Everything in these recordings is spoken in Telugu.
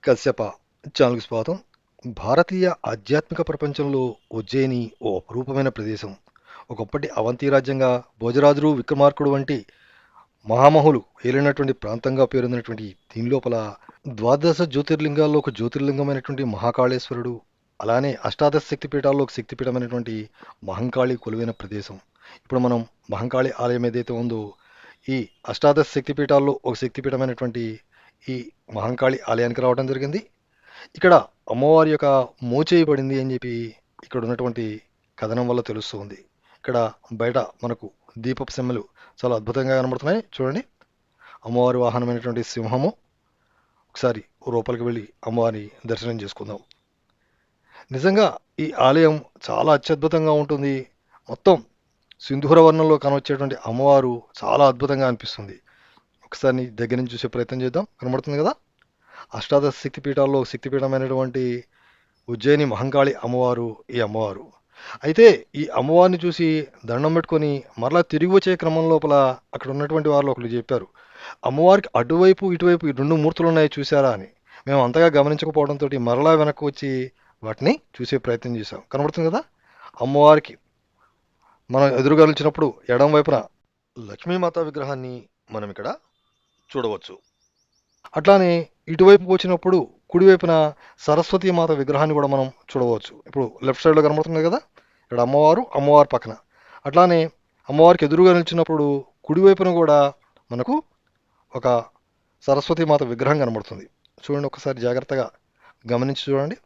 కశ్యప ఛానల్కి స్వాగతం. భారతీయ ఆధ్యాత్మిక ప్రపంచంలో ఉజ్జయిని ఓ అపురూపమైన ప్రదేశం. ఒకప్పటి అవంతి రాజ్యంగా భోజరాజులు విక్రమార్కుడు వంటి మహామహులు ఏలినటువంటి ప్రాంతంగా పేరొందినటువంటి దీని లోపల ద్వాదశ జ్యోతిర్లింగాల్లో ఒక జ్యోతిర్లింగమైనటువంటి మహాకాళేశ్వరుడు, అలానే అష్టాదశ శక్తిపీఠాల్లో ఒక శక్తిపీఠమైనటువంటి మహంకాళి కొలువైన ప్రదేశం. ఇప్పుడు మనం మహంకాళి ఆలయం ఏదైతే ఉందో, ఈ అష్టాదశ శక్తిపీఠాల్లో ఒక శక్తిపీఠమైనటువంటి ఈ మహంకాళి ఆలయానికి రావడం జరిగింది. ఇక్కడ అమ్మవారి యొక్క మోచేయబడింది అని చెప్పి ఇక్కడ ఉన్నటువంటి కథనం వల్ల తెలుస్తుంది. ఇక్కడ బయట మనకు దీపపు సెమ్మలు చాలా అద్భుతంగా కనబడుతున్నాయి. చూడండి, అమ్మవారి వాహనమైనటువంటి సింహము. ఒకసారి లోపలికి వెళ్ళి అమ్మవారిని దర్శనం చేసుకుందాం. నిజంగా ఈ ఆలయం చాలా అత్యద్భుతంగా ఉంటుంది. మొత్తం సింధూర వర్ణంలో కనవచ్చేటువంటి అమ్మవారు చాలా అద్భుతంగా అనిపిస్తుంది. ఒకసారి దగ్గర నుంచి చూసే ప్రయత్నం చేద్దాం. కనబడుతుంది కదా, అష్టాదశ శక్తిపీఠాల్లో శక్తిపీఠమైనటువంటి ఉజ్జయిని మహంకాళి అమ్మవారు ఈ అమ్మవారు. అయితే ఈ అమ్మవారిని చూసి దండం పెట్టుకొని మరలా తిరిగి వచ్చే క్రమం లోపల అక్కడ ఉన్నటువంటి వారు ఒకరు చెప్పారు, అమ్మవారికి అటువైపు ఇటువైపు ఈ రెండు మూర్తులు ఉన్నాయి చూసారా అని. మేము అంతగా గమనించకపోవడంతో మరలా వెనక్కి వచ్చి వాటిని చూసే ప్రయత్నం చేశాం. కనబడుతుంది కదా, అమ్మవారికి మనం ఎదురుగా నిలిచినప్పుడు ఎడం వైపున లక్ష్మీమాత విగ్రహాన్ని మనం ఇక్కడ చూడవచ్చు. అట్లానే ఇటువైపు వచ్చినప్పుడు కుడివైపున సరస్వతి మాత విగ్రహాన్ని కూడా మనం చూడవచ్చు. ఇప్పుడు లెఫ్ట్ సైడ్లో కనబడుతుంది కదా, ఇక్కడ అమ్మవారి పక్కన. అట్లానే అమ్మవారికి ఎదురుగా నిలిచినప్పుడు కుడివైపున కూడా మనకు ఒక సరస్వతి మాత విగ్రహం కనబడుతుంది. చూడండి, ఒకసారి జాగ్రత్తగా గమనించి చూడండి.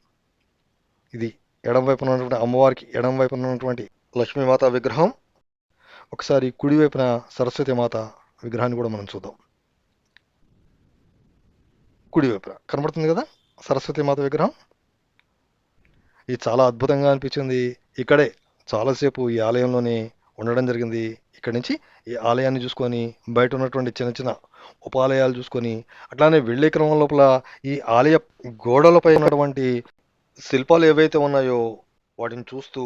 ఇది ఎడం వైపున ఉన్నటువంటి అమ్మవారికి ఎడం వైపున ఉన్నటువంటి లక్ష్మీమాత విగ్రహం. ఒకసారి కుడివైపున సరస్వతి మాత విగ్రహాన్ని కూడా మనం చూద్దాం. కుడివైపున కనబడుతుంది కదా సరస్వతి మాత విగ్రహం. ఇది చాలా అద్భుతంగా అనిపించింది. ఇక్కడే చాలాసేపు ఈ ఆలయంలోనే ఉండడం జరిగింది. ఇక్కడి నుంచి ఈ ఆలయాన్ని చూసుకొని బయట ఉన్నటువంటి చిన్న చిన్న ఉపాలయాలు చూసుకొని అట్లానే వెళ్ళే క్రమం లోపల ఈ ఆలయ గోడలపై ఉన్నటువంటి శిల్పాలు ఏవైతే ఉన్నాయో వాటిని చూస్తూ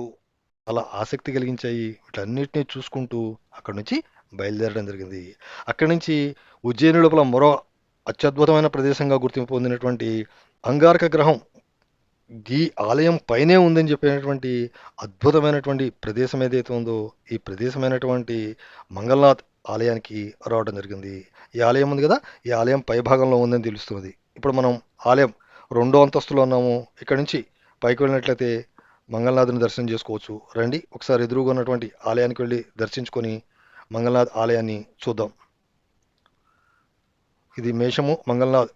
చాలా ఆసక్తి కలిగించాయి. వీటన్నిటినీ చూసుకుంటూ అక్కడి నుంచి బయలుదేరడం జరిగింది. అక్కడి నుంచి ఉజ్జయిని లోపల మరో అత్యద్భుతమైన ప్రదేశంగా గుర్తింపు పొందినటువంటి అంగారక గ్రహం ఈ ఆలయం పైనే ఉందని చెప్పినటువంటి అద్భుతమైనటువంటి ప్రదేశం ఏదైతే ఉందో ఈ ప్రదేశమైనటువంటి మంగళనాథ్ ఆలయానికి రావడం జరిగింది. ఈ ఆలయం ఉంది కదా, ఈ ఆలయం పై భాగంలో ఉందని తెలుస్తుంది. ఇప్పుడు మనం ఆలయం 2వ అంతస్తులో ఉన్నాము. ఇక్కడ నుంచి పైకి వెళ్ళినట్లయితే మంగళనాథుని దర్శనం చేసుకోవచ్చు. రండి, ఒకసారి ఎదురుగా ఉన్నటువంటి ఆలయానికి వెళ్ళి దర్శించుకొని మంగళనాథ్ ఆలయాన్ని చూద్దాం. ఇది మేషము మంగళనాథ్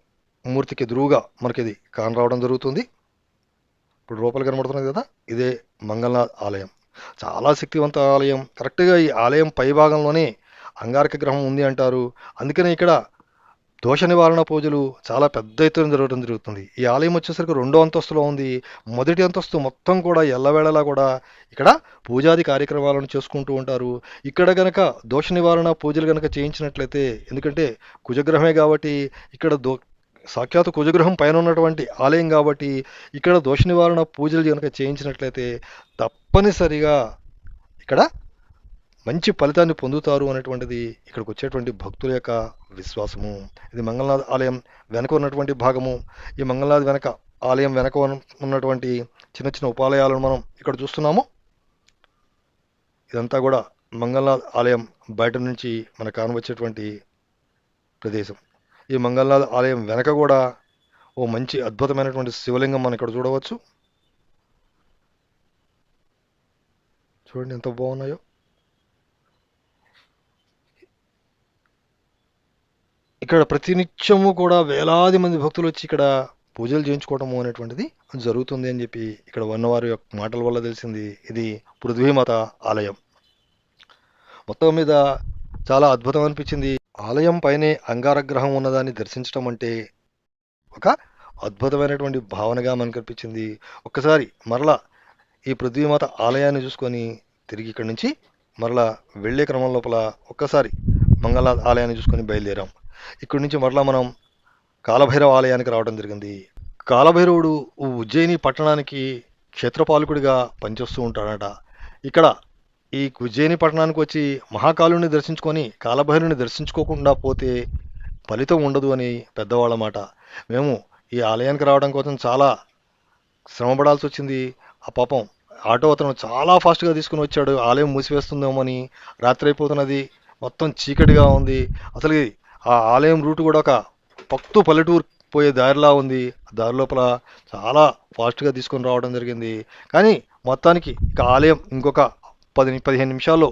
మూర్తికి ఎదురుగా మనకి ఇది కానరావడం జరుగుతుంది. ఇప్పుడు లోపల కనబడుతున్నది కదా, ఇదే మంగళనాథ్ ఆలయం. చాలా శక్తివంత ఆలయం. కరెక్ట్గా ఈ ఆలయం పై భాగంలోనే అంగారక గ్రహం ఉంది అంటారు. అందుకనే ఇక్కడ దోష నివారణ పూజలు చాలా పెద్ద ఎత్తున జరగడం జరుగుతుంది. ఈ ఆలయం వచ్చేసరికి 2వ అంతస్తులో ఉంది. మొదటి అంతస్తు మొత్తం కూడా ఎల్లవేళలా కూడా ఇక్కడ పూజాది కార్యక్రమాలను చేసుకుంటూ ఉంటారు. ఇక్కడ గనక దోష నివారణ పూజలు గనక చేయించినట్లయితే, ఎందుకంటే కుజగ్రహమే కాబట్టి ఇక్కడ సాక్షాత్ కుజగ్రహం పైన ఉన్నటువంటి ఆలయం కాబట్టి ఇక్కడ దోష నివారణ పూజలు కనుక చేయించినట్లయితే తప్పనిసరిగా ఇక్కడ మంచి ఫలితాన్ని పొందుతారు అనేటువంటిది ఇక్కడికి వచ్చేటువంటి భక్తుల యొక్క విశ్వాసము. ఇది మంగళనాథ్ ఆలయం వెనక ఉన్నటువంటి భాగము. ఈ మంగళనాథ్ వెనక ఆలయం వెనక ఉన్నటువంటి చిన్న చిన్న ఉపాలయాలను మనం ఇక్కడ చూస్తున్నాము. ఇదంతా కూడా మంగళనాథ్ ఆలయం బయట నుంచి మనకు కానవచ్చేటువంటి ప్రదేశం. ఈ మంగళనాథ్ ఆలయం వెనక కూడా ఓ మంచి అద్భుతమైనటువంటి శివలింగం మనం ఇక్కడ చూడవచ్చు. చూడండి ఎంత బాగున్నాయో. ఇక్కడ ప్రతినిత్యము కూడా వేలాది మంది భక్తులు వచ్చి ఇక్కడ పూజలు చేయించుకోవటము అనేటువంటిది జరుగుతుంది అని చెప్పి ఇక్కడ ఉన్నవారి యొక్క మాటల వల్ల తెలిసింది. ఇది పృథ్వీమాత ఆలయం. మొత్తం మీద చాలా అద్భుతం అనిపించింది. ఆలయం పైనే అంగారగ్రహం ఉన్నదాన్ని దర్శించడం అంటే ఒక అద్భుతమైనటువంటి భావనగా మనకు అనిపించింది. ఒక్కసారి మరలా ఈ పృథ్వీమాత ఆలయాన్ని చూసుకొని తిరిగి ఇక్కడి నుంచి మరలా వెళ్ళే క్రమం లోపల ఒక్కసారి మంగళనాథ్ ఆలయాన్ని చూసుకొని బయలుదేరాం. ఇక్కడి నుంచి మరలా మనం కాలభైరవ ఆలయానికి రావడం జరిగింది. కాలభైరవుడు ఉజ్జయిని పట్టణానికి క్షేత్రపాలకుడిగా పనిచేస్తూ ఉంటాడట. ఇక్కడ ఈ ఉజ్జయిని పట్టణానికి వచ్చి మహాకాలుని దర్శించుకొని కాలభైరుని దర్శించుకోకుండా పోతే ఫలితం ఉండదు అని పెద్దవాళ్ళ మాట. మేము ఈ ఆలయానికి రావడం కోసం చాలా శ్రమపడాల్సి వచ్చింది. ఆ పాపం ఆటో అతను చాలా ఫాస్ట్గా తీసుకుని వచ్చాడు. ఆలయం మూసివేస్తుందేమో అని. రాత్రి అయిపోతున్నది, మొత్తం చీకటిగా ఉంది. అసలు ఆ ఆలయం రూట్ కూడా ఒక పల్లెటూరు పోయే దారిలా ఉంది. ఆ దారి లోపల చాలా ఫాస్ట్గా తీసుకొని రావడం జరిగింది. కానీ మొత్తానికి ఇక ఆలయం ఇంకొక 15 నిమిషాల్లో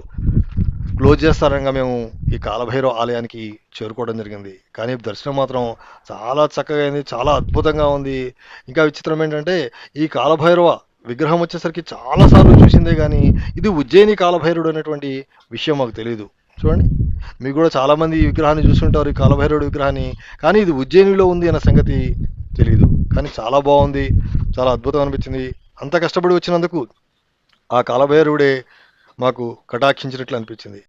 క్లోజ్ చేస్తారనగా మేము ఈ కాలభైరవ ఆలయానికి చేరుకోవడం జరిగింది. కానీ దర్శనం మాత్రం చాలా చక్కగా అయింది, చాలా అద్భుతంగా ఉంది. ఇంకా విచిత్రం ఏంటంటే ఈ కాలభైరవ విగ్రహం వచ్చేసరికి చాలాసార్లు చూసిందే కానీ ఇది ఉజ్జయిని కాలభైరుడు అనేటువంటి విషయం మాకు తెలియదు. చూడండి, మీకు కూడా చాలామంది ఈ విగ్రహాన్ని చూస్తుంటారు, ఈ కాలభైరవుడి విగ్రహాన్ని. కానీ ఇది ఉజ్జయినిలో ఉంది అన్న సంగతి తెలియదు. కానీ చాలా బాగుంది, చాలా అద్భుతం అనిపించింది. అంత కష్టపడి వచ్చినందుకు ఆ కాలభైరవుడే మాకు కటాక్షించినట్లు అనిపించింది.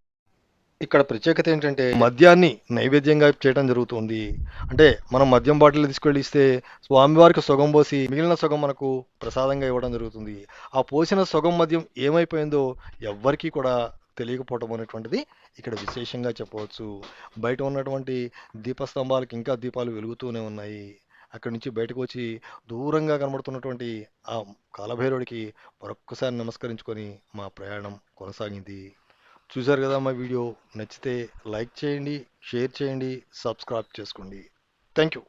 ఇక్కడ ప్రత్యేకత ఏంటంటే మద్యాన్ని నైవేద్యంగా చేయడం జరుగుతుంది. అంటే మనం మద్యం బాటిల్ తీసుకెళ్ళి ఇస్తే స్వామివారికి సొగం పోసి మిగిలిన సొగం మనకు ప్రసాదంగా ఇవ్వడం జరుగుతుంది. ఆ పోసిన సొగం మద్యం ఏమైపోయిందో ఎవ్వరికీ కూడా తెలియకపోవడం అనేటువంటిది ఇక్కడ విశేషంగా చెప్పవచ్చు. బయట ఉన్నటువంటి దీపస్తంభాలకు ఇంకా దీపాలు వెలుగుతూనే ఉన్నాయి. అక్కడి నుంచి బయటకు వచ్చి దూరంగా కనబడుతున్నటువంటి ఆ కాలభైరవుడికి మరొక్కసారి నమస్కరించుకొని మా ప్రయాణం కొనసాగింది. చూశారు కదా మా వీడియో. నచ్చితే లైక్ చేయండి, షేర్ చేయండి, సబ్స్క్రైబ్ చేసుకోండి. Thank you.